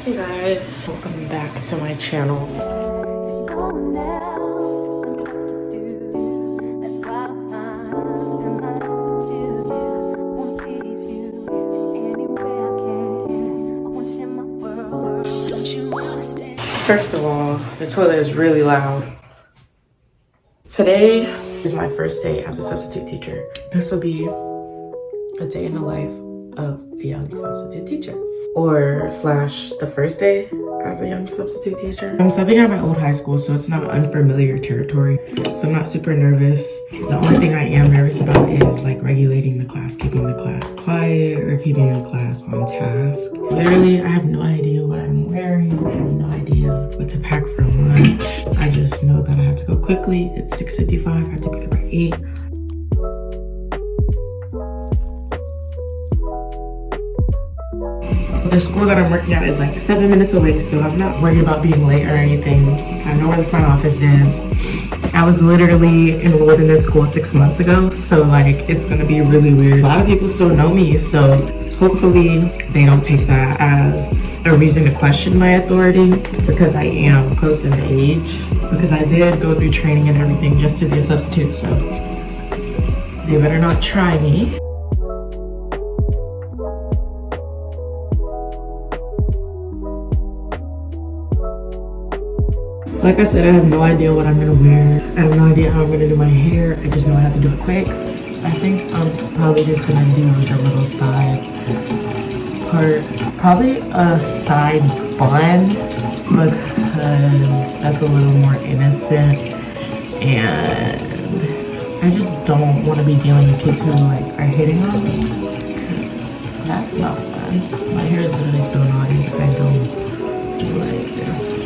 Hey guys, welcome back to my channel. First of all, the toilet is really loud. Today is my first day as a substitute teacher. This will be a day in the life of a young substitute teacher. Or slash the first day as a young substitute teacher. I'm subbing at my old high school, so it's not unfamiliar territory. So I'm not super nervous. The only thing I am nervous about is like regulating the class, keeping the class quiet or keeping the class on task. Literally, I have no idea what I'm wearing. I have no idea what to pack for lunch. I just know that I have to go quickly. It's 6:55, I have to be there by 8. The school that I'm working at is like 7 minutes away, so I'm not worried about being late or anything. I know where the front office is. I was literally enrolled in this school 6 months ago, so like it's gonna be really weird. A lot of people still know me, so hopefully they don't take that as a reason to question my authority, because I am close in age, because I did go through training and everything just to be a substitute, so they better not try me. Like I said, I have no idea what I'm gonna wear. I have no idea how I'm gonna do my hair. I just know I have to do it quick. I think I'm probably just gonna do like a little side part. Probably a side bun, because that's a little more innocent. And I just don't want to be dealing with kids who like are hitting on me, because that's not fun. My hair is literally so naughty if I don't do like this.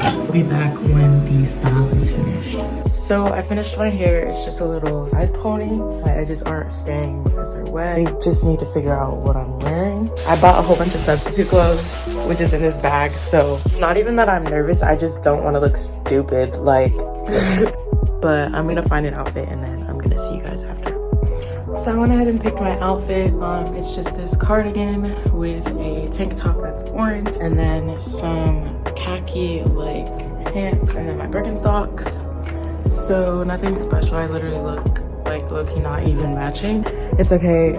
I'll be back when the style is finished. So I finished my hair. It's just a little side pony. My edges aren't staying because they're wet. I just need to figure out what I'm wearing. I bought a whole bunch of substitute clothes, which is in this bag. So not even that I'm nervous, I just don't want to look stupid, like but I'm gonna find an outfit and then I'm gonna see you guys after. So I went ahead and picked my outfit. It's just this cardigan with a tank top that's orange, and then some khaki like pants, and then my Birkenstocks. So nothing special. I literally look like low-key not even matching. It's okay.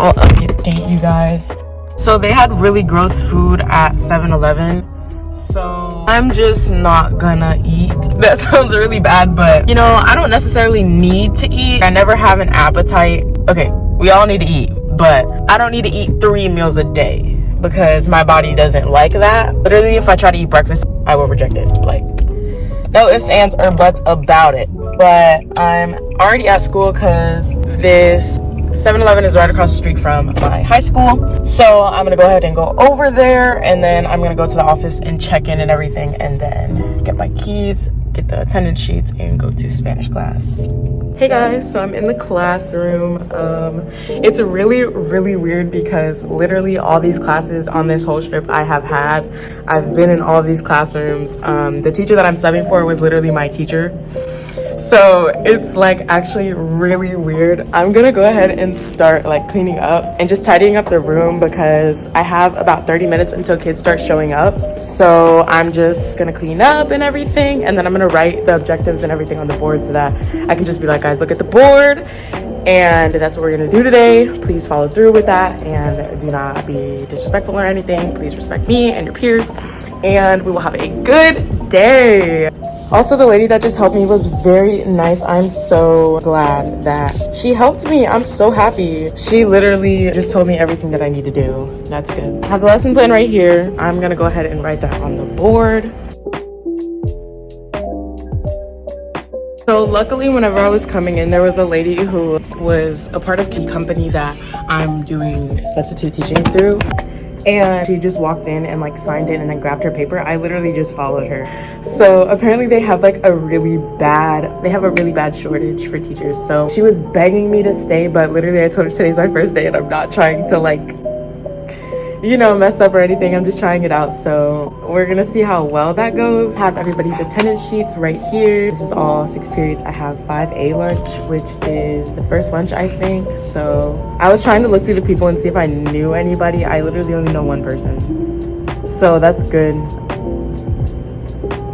I'll update you guys. So they had really gross food at 7-Eleven. So I'm just not gonna eat. That sounds really bad, but you know, I don't necessarily need to eat. I never have an appetite. Okay, we all need to eat, but I don't need to eat 3 meals a day because my body doesn't like that. Literally, if I try to eat breakfast, I will reject it. Like, no ifs, ands, or buts about it. But I'm already at school because this 7-Eleven is right across the street from my high school. So I'm gonna go ahead and go over there, and then I'm gonna go to the office and check in and everything, and then get my keys, get the attendance sheets, and go to Spanish class. Hey guys, so I'm in the classroom. It's really weird because literally all these classes on this whole trip I have had, I've been in all of these classrooms. The teacher that I'm subbing for was literally my teacher. So it's like actually really weird. I'm gonna go ahead and start like cleaning up and just tidying up the room because I have about 30 minutes until kids start showing up. So I'm just gonna clean up and everything, and then I'm gonna write the objectives and everything on the board so that I can just be like, guys, look at the board, and that's what we're gonna do today. Please follow through with that and do not be disrespectful or anything. Please respect me and your peers, and we will have a good day. Also, the lady that just helped me was very nice. I'm so glad that she helped me. I'm so happy. She literally just told me everything that I need to do. That's good. I have the lesson plan right here. I'm gonna go ahead and write that on the board. So luckily, whenever I was coming in, there was a lady who was a part of the company that I'm doing substitute teaching through. And she just walked in and like signed in and then grabbed her paper. I literally just followed her. So apparently they have like a really bad shortage for teachers. So she was begging me to stay, but literally I told her today's my first day and I'm not trying to like you know, mess up or anything. I'm just trying it out, so we're gonna see how well that goes. Have everybody's attendance sheets right here. This is all 6 periods. I have 5A lunch, which is the first lunch, I think. So I was trying to look through the people and see if I knew anybody. I literally only know one person, so that's good.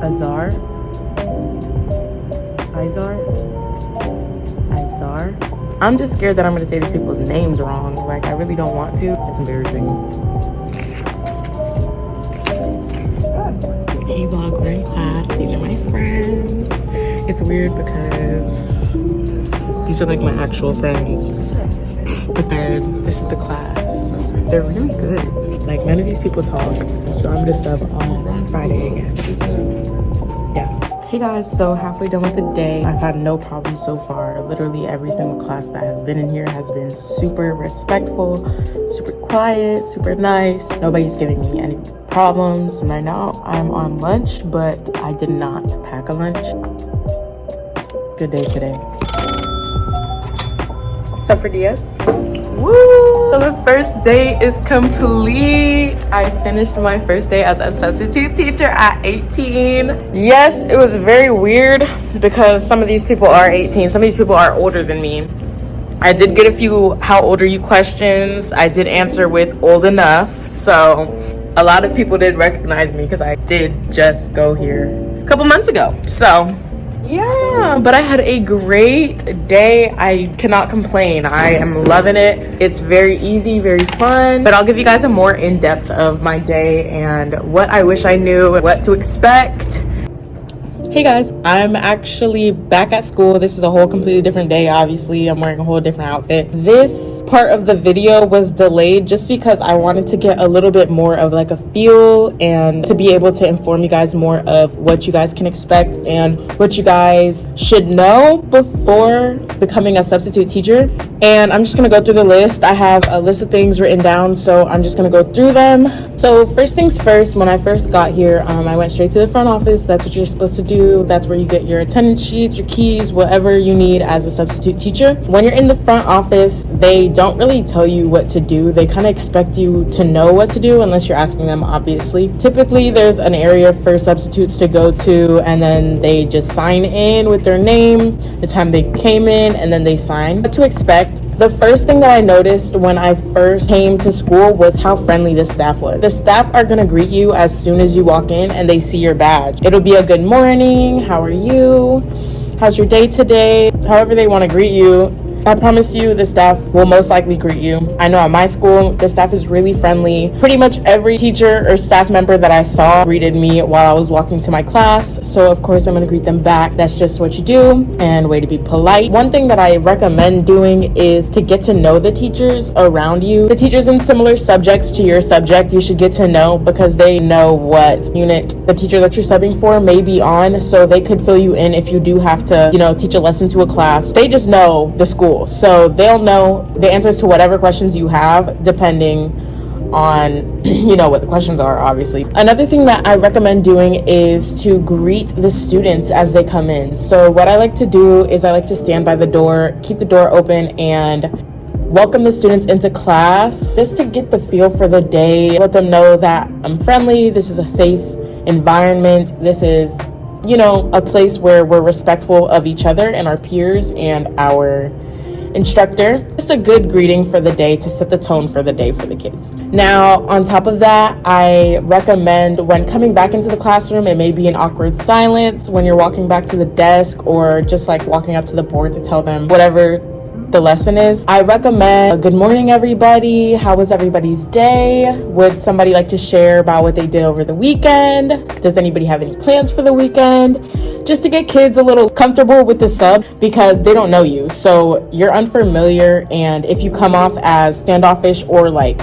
Izar. I'm just scared that I'm gonna say these people's names wrong. Like, I really don't want to. It's embarrassing. Hey vlog, we're in class. These are my friends. It's weird because these are like my actual friends. But then this is the class. They're really good. Like, none of these people talk. So I'm gonna sub on Friday again. Yeah. Hey guys, so halfway done with the day. I've had no problems so far. Literally every single class that has been in here has been super respectful, super quiet, super nice. Nobody's giving me any problems. Right now I'm on lunch, but I did not pack a lunch. Good day today. Sup for DS? Woo! So the first day is complete. I finished my first day as a substitute teacher at 18. Yes, it was very weird because some of these people are 18. Some of these people are older than me. I did get a few how old are you questions. I did answer with old enough. So a lot of people did recognize me because I did just go here a couple months ago. So yeah, but I had a great day. I cannot complain. I am loving it. It's very easy, very fun. But I'll give you guys a more in-depth of my day and what I wish I knew, what to expect. Hey guys, I'm actually back at school. This is a whole completely different day. Obviously, I'm wearing a whole different outfit. This part of the video was delayed just because I wanted to get a little bit more of like a feel and to be able to inform you guys more of what you guys can expect and what you guys should know before becoming a substitute teacher. And I'm just gonna go through the list. I have a list of things written down, so I'm just gonna go through them. So first things first, when I first got here, I went straight to the front office. That's what you're supposed to do. That's where you get your attendance sheets, your keys, whatever you need as a substitute teacher. When you're in the front office, they don't really tell you what to do. They kind of expect you to know what to do unless you're asking them, obviously. Typically, there's an area for substitutes to go to, and then they just sign in with their name, the time they came in, and then they sign. What to expect? The first thing that I noticed when I first came to school was how friendly the staff was. The staff are gonna greet you as soon as you walk in and they see your badge. It'll be a good morning, how are you? How's your day today? However they wanna greet you. I promise you the staff will most likely greet you. I know at my school, the staff is really friendly. Pretty much every teacher or staff member that I saw greeted me while I was walking to my class. So of course I'm gonna greet them back. That's just what you do and way to be polite. One thing that I recommend doing is to get to know the teachers around you. The teachers in similar subjects to your subject, you should get to know because they know what unit the teacher that you're subbing for may be on. So they could fill you in if you do have to, teach a lesson to a class. They just know the school. So they'll know the answers to whatever questions you have depending on what the questions are, obviously. Another thing that I recommend doing is to greet the students as they come in. So what I like to do is I like to stand by the door, keep the door open, and welcome the students into class just to get the feel for the day. Let them know that I'm friendly, this is a safe environment, this is a place where we're respectful of each other and our peers and our instructor. Just a good greeting for the day to set the tone for the day for the kids. Now, on top of that, I recommend when coming back into the classroom, it may be an awkward silence when you're walking back to the desk or just like walking up to the board to tell them whatever the lesson is. I recommend good morning everybody, how was everybody's day? Would somebody like to share about what they did over the weekend? Does anybody have any plans for the weekend? Just to get kids a little comfortable with the sub because they don't know you, so you're unfamiliar, and if you come off as standoffish or like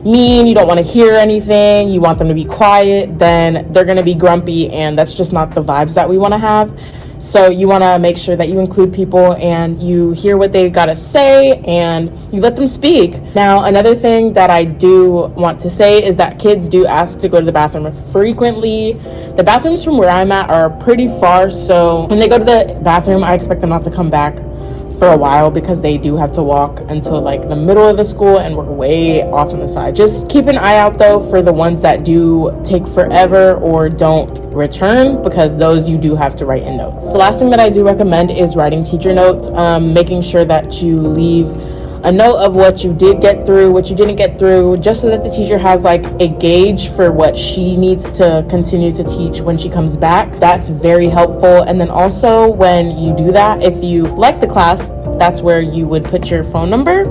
mean, you don't want to hear anything, you want them to be quiet, then they're going to be grumpy, and that's just not the vibes that we want to have. So you want to make sure that you include people and you hear what they got to say and you let them speak. Now, another thing that I do want to say is that kids do ask to go to the bathroom frequently. The bathrooms from where I'm at are pretty far, so when they go to the bathroom, I expect them not to come back for a while because they do have to walk until like the middle of the school, and we're way off on the side. Just keep an eye out though for the ones that do take forever or don't return, because those you do have to write in notes. The last thing that I do recommend is writing teacher notes, making sure that you leave a note of what you did get through, what you didn't get through, just so that the teacher has like a gauge for what she needs to continue to teach when she comes back. That's very helpful. And then also when you do that, if you like the class, that's where you would put your phone number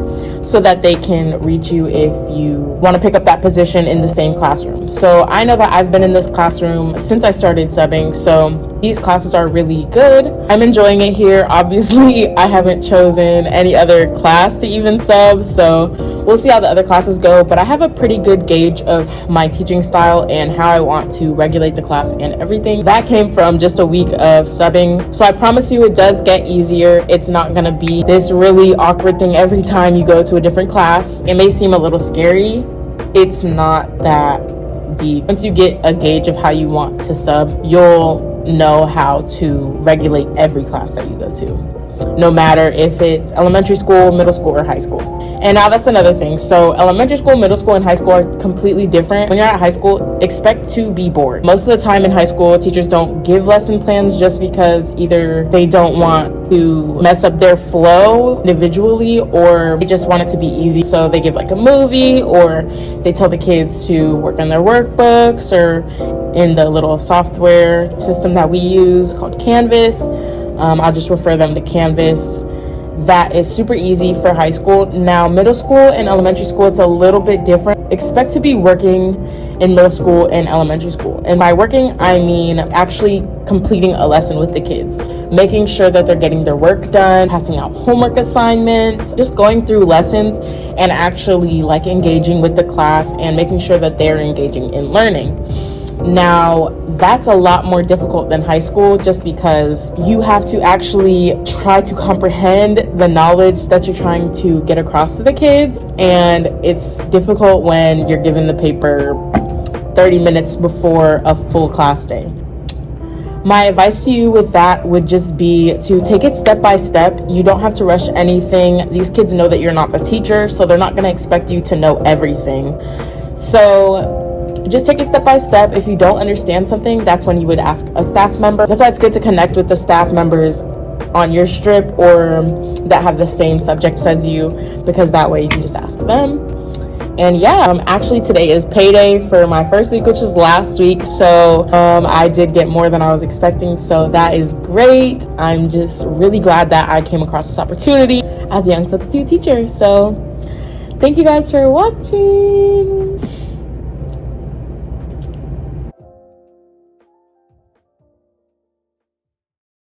so that they can reach you if you want to pick up that position in the same classroom. So I know that I've been in this classroom since I started subbing, so these classes are really good. I'm enjoying it here. Obviously, I haven't chosen any other class to even sub, so we'll see how the other classes go, but I have a pretty good gauge of my teaching style and how I want to regulate the class and everything. That came from just a week of subbing, so I promise you it does get easier. It's not gonna be this really awkward thing every time you go to a different class. It may seem a little scary. It's not that deep. Once you get a gauge of how you want to sub, you'll know how to regulate every class that you go to, no matter if it's elementary school, middle school, or high school. And now that's another thing. So elementary school, middle school, and high school are completely different. When you're at high school, expect to be bored. Most of the time in high school, teachers don't give lesson plans just because either they don't want to mess up their flow individually, or they just want it to be easy. So they give like a movie, or they tell the kids to work on their workbooks, or in the little software system that we use called Canvas. I'll just refer them to Canvas. That is super easy for high school. Now, middle school and elementary school, it's a little bit different. Expect to be working in middle school and elementary school. And by working, I mean actually completing a lesson with the kids, making sure that they're getting their work done, passing out homework assignments, just going through lessons and actually like engaging with the class and making sure that they're engaging in learning. Now, that's a lot more difficult than high school, just because you have to actually try to comprehend the knowledge that you're trying to get across to the kids, and it's difficult when you're given the paper 30 minutes before a full class day. My advice to you with that would just be to take it step by step. You don't have to rush anything. These kids know that you're not the teacher, so they're not going to expect you to know everything. So just take it step by step. If you don't understand something, that's when you would ask a staff member. That's why it's good to connect with the staff members on your strip or that have the same subjects as you, because that way you can just ask them. And yeah, actually today is payday for my first week, which was last week. So I did get more than I was expecting. So that is great. I'm just really glad that I came across this opportunity as a young substitute teacher. So thank you guys for watching.